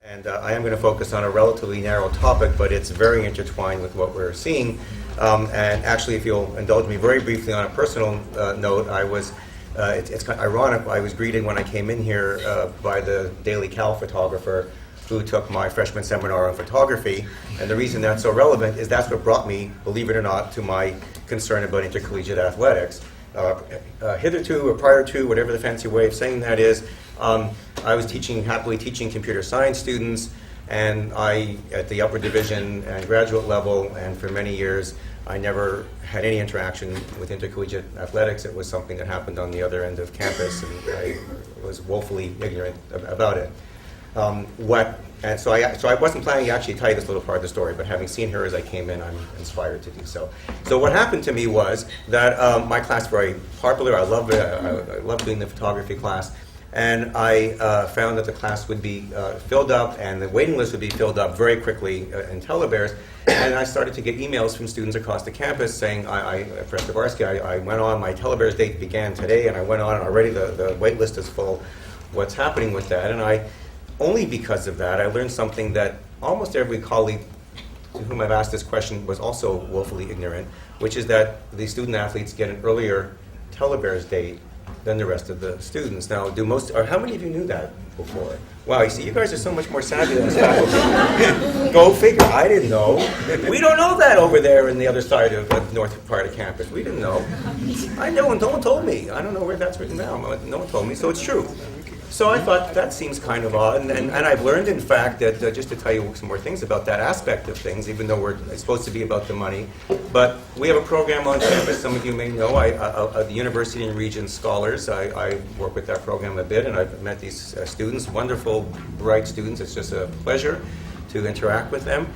And I am going to focus on a relatively narrow topic, but it's very intertwined with what we're seeing. And actually, if you'll indulge me very briefly on a personal note, it's kind of ironic. I was greeted when I came in here by the Daily Cal photographer who took my freshman seminar on photography. And the reason that's so relevant is that's what brought me, believe it or not, to my concern about intercollegiate athletics. Hitherto or prior to, whatever the fancy way of saying that is, I was happily teaching computer science students, and at the upper division and graduate level, and for many years, I never had any interaction with intercollegiate athletics. It was something that happened on the other end of campus, and I was woefully ignorant about it. So I wasn't planning to actually tell you this little part of the story, but having seen her as I came in, I'm inspired to do so. So what happened to me was that my class was very popular. I loved it. I loved doing the photography class. And I found that the class would be filled up, and the waiting list would be filled up very quickly in telebears. And I started to get emails from students across the campus saying, Professor Barsky, I went on, my telebears date began today, and I went on, and already the wait list is full. What's happening with that? And only because of that, I learned something that almost every colleague to whom I've asked this question was also woefully ignorant, which is that the student athletes get an earlier telebears date than the rest of the students. Now, how many of you knew that before? Wow, you see, you guys are so much more savvy than us faculty. Go figure, I didn't know. We don't know that over there in the other side of the north part of campus. We didn't know. I know, and no one told me. I don't know where that's written down. No one told me, so it's true. So I thought that seems kind of odd, and I've learned, in fact, that just to tell you some more things about that aspect of things, even though it's supposed to be about the money, but we have a program on campus, some of you may know, the University and Region Scholars. I work with that program a bit, and I've met these students, wonderful, bright students. It's just a pleasure to interact with them.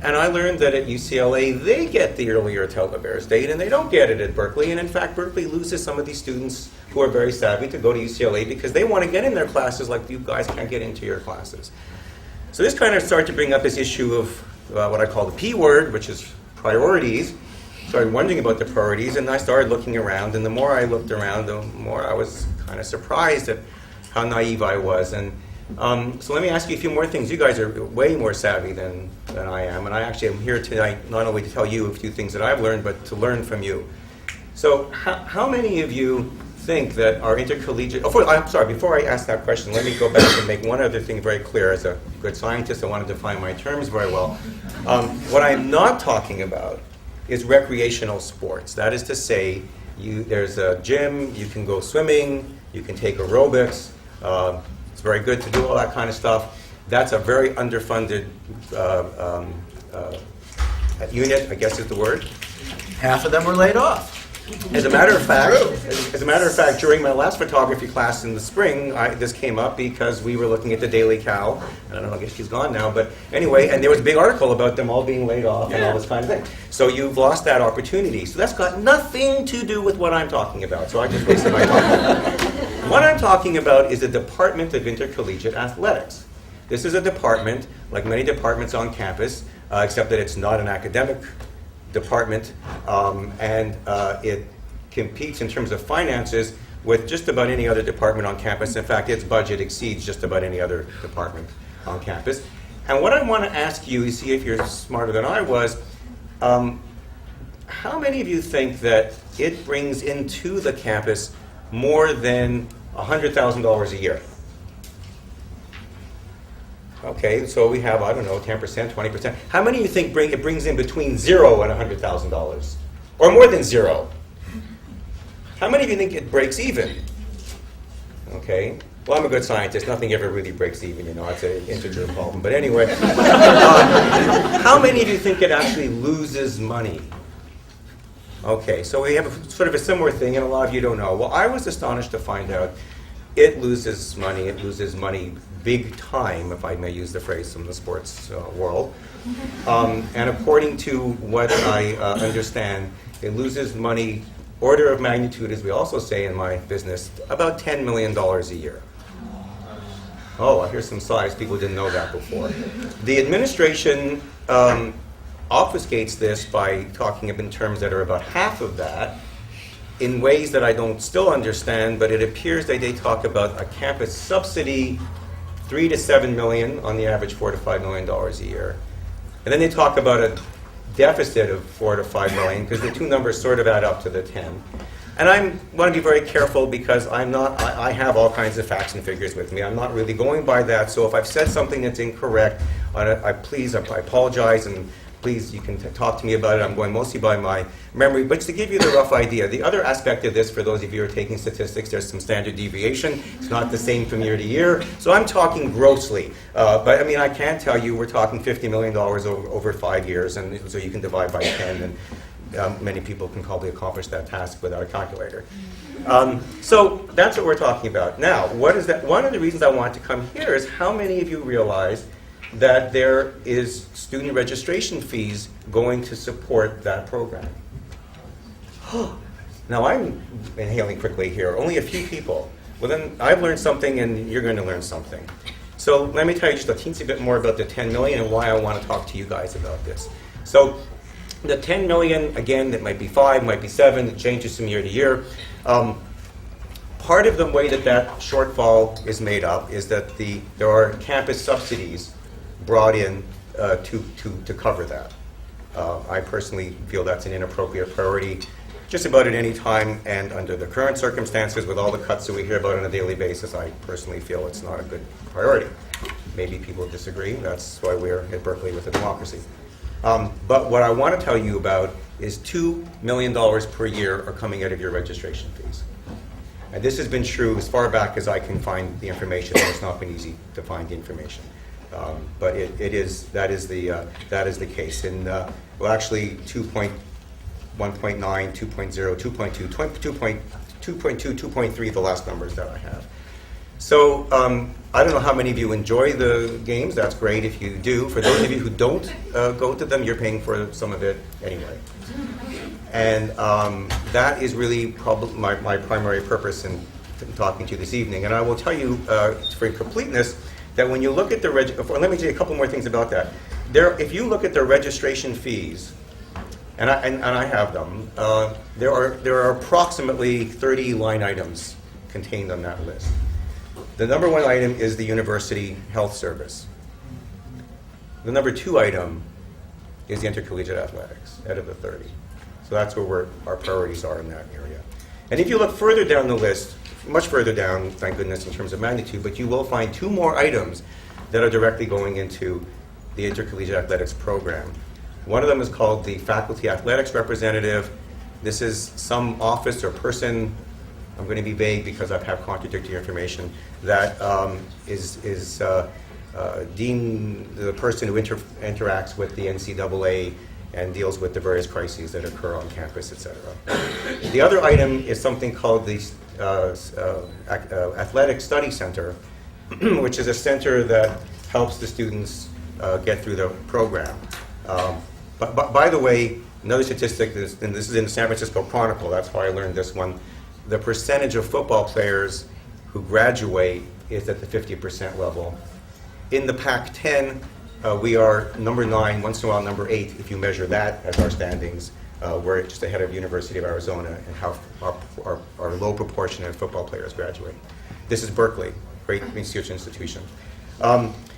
And I learned that at UCLA, they get the earlier telebears date, and they don't get it at Berkeley. And in fact, Berkeley loses some of these students who are very savvy to go to UCLA because they want to get in their classes like you guys can't get into your classes. So this kind of started to bring up this issue of what I call the P word, which is priorities. Started wondering about the priorities, and I started looking around. And the more I looked around, the more I was kind of surprised at how naive I was. And so let me ask you a few more things. You guys are way more savvy than I am, and I actually am here tonight not only to tell you a few things that I've learned, but to learn from you. So how many of you think that our intercollegiate... I'm sorry, before I ask that question, let me go back and make one other thing very clear. As a good scientist, I want to define my terms very well. What I'm not talking about is recreational sports. That is to say, there's a gym, you can go swimming, you can take aerobics, it's very good to do all that kind of stuff. That's a very underfunded unit, I guess is the word. Half of them were laid off. As a matter of fact, during my last photography class in the spring, this came up because we were looking at the Daily Cal. I don't know, I guess she's gone now, but anyway, and there was a big article about them all being laid off and all this kind of thing. So you've lost that opportunity. So that's got nothing to do with what I'm talking about. So I just wasted my time. What I'm talking about is the Department of Intercollegiate Athletics. This is a department, like many departments on campus, except that it's not an academic department, and it competes in terms of finances with just about any other department on campus. In fact, its budget exceeds just about any other department on campus. And what I want to ask you, see if you're smarter than I was, how many of you think that it brings into the campus more than $100,000 a year? Okay, so we have, 10%, 20%. How many of you think it brings in between $0 and $100,000? Or more than 0? How many of you think it breaks even? Okay, well, I'm a good scientist. Nothing ever really breaks even, it's an integer problem. But anyway, how many of you think it actually loses money? Okay, so we have sort of a similar thing, and a lot of you don't know. Well, I was astonished to find out it loses money. It loses money big time, if I may use the phrase from the sports world. And according to what I understand, it loses money, order of magnitude, as we also say in my business, about $10 million a year. Oh, I hear some sighs. People didn't know that before. The administration obfuscates this by talking in terms that are about half of that, in ways that I don't still understand, but it appears that they talk about a campus subsidy $3 to $7 million, on the average $4 to $5 million a year. And then they talk about a deficit of $4 to $5 million, because the two numbers sort of add up to the 10. And I want to be very careful, because I have all kinds of facts and figures with me. I'm not really going by that. So if I've said something that's incorrect, I apologize, and please, you can talk to me about it. I'm going mostly by my memory. But to give you the rough idea, the other aspect of this, for those of you who are taking statistics, there's some standard deviation. It's not the same from year to year. So I'm talking grossly. But I mean, I can tell you we're talking $50 million over 5 years, and so you can divide by 10. And many people can probably accomplish that task without a calculator. So that's what we're talking about. Now, what is that? One of the reasons I want to come here is how many of you realize that there is student registration fees going to support that program? Now, I'm inhaling quickly here. Only a few people. Well, then I've learned something, and you're going to learn something. So let me tell you just a teensy bit more about the 10 million and why I want to talk to you guys about this. So the 10 million, again, that might be 5, might be 7, it changes from year to year. Part of the way that shortfall is made up is that there are campus subsidies brought in to cover that. I personally feel that's an inappropriate priority just about at any time, and under the current circumstances with all the cuts that we hear about on a daily basis, I personally feel it's not a good priority. Maybe people disagree. That's why we're at Berkeley with a democracy. But what I want to tell you about is $2 million per year are coming out of your registration fees. And this has been true as far back as I can find the information. It's not been easy to find the information. But that is the case. And well, actually 2.1.9, 2.0, 2.2, 2.3, the last numbers that I have. So I don't know how many of you enjoy the games. That's great if you do. For those of you who don't go to them, you're paying for some of it anyway. And that is really probably my primary purpose in talking to you this evening. And I will tell you, for completeness, that when you look at let me tell you a couple more things about that. If you look at the registration fees, and I have them, there are approximately 30 line items contained on that list. The number one item is the University Health Service. The number two item is the intercollegiate athletics, out of the 30. So that's where our priorities are in that area. And if you look further down the list, much further down, thank goodness, in terms of magnitude, but you will find two more items that are directly going into the intercollegiate athletics program. One of them is called the faculty athletics representative. This is some office or person, I'm going to be vague because I've had contradictory information, that is deemed the person who interacts with the NCAA and deals with the various crises that occur on campus, etc. The other item is something called the Athletic Study Center, which is a center that helps the students get through the program. But by the way, another statistic, and this is in the San Francisco Chronicle, that's why I learned this one, the percentage of football players who graduate is at the 50% level. In the Pac-10, we are number 9, once in a while number 8, if you measure that as our standings. We're just ahead of University of Arizona and how our low proportion of football players graduate. This is Berkeley, great research institution.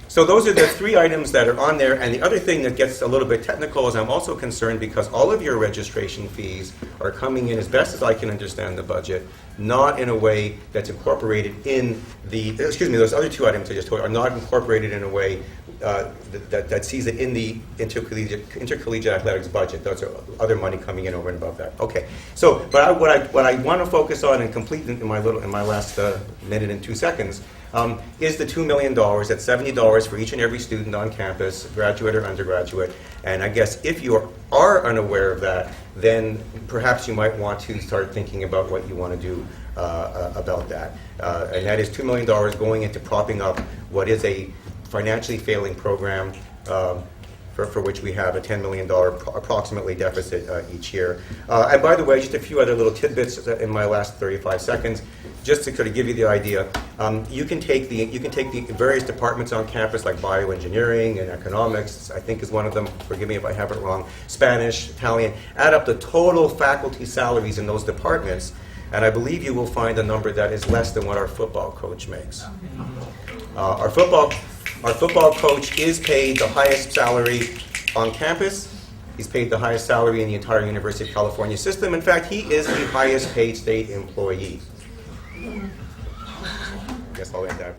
So those are the 3 items that are on there. And the other thing that gets a little bit technical is I'm also concerned because all of your registration fees are coming in, as best as I can understand the budget, not in a way that's incorporated in those other 2 items I just told you are not incorporated in a way that sees it in the intercollegiate athletics budget. Those are other money coming in over and above that. Okay. So, but what I want to focus on and complete in my last minute and 2 seconds is the $2 million. That's $70 for each and every student on campus, graduate or undergraduate. And I guess if you are unaware of that, then perhaps you might want to start thinking about what you want to do about that. And that is $2 million going into propping up what is a financially failing program for which we have a $10 million approximately deficit each year. And by the way, just a few other little tidbits in my last 35 seconds, just to sort of give you the idea. You can take the various departments on campus, like bioengineering and economics, I think is one of them, forgive me if I have it wrong, Spanish, Italian, add up the total faculty salaries in those departments, and I believe you will find a number that is less than what our football coach makes. Our football coach is paid the highest salary on campus. He's paid the highest salary in the entire University of California system. In fact, he is the highest paid state employee. I guess I'll end there.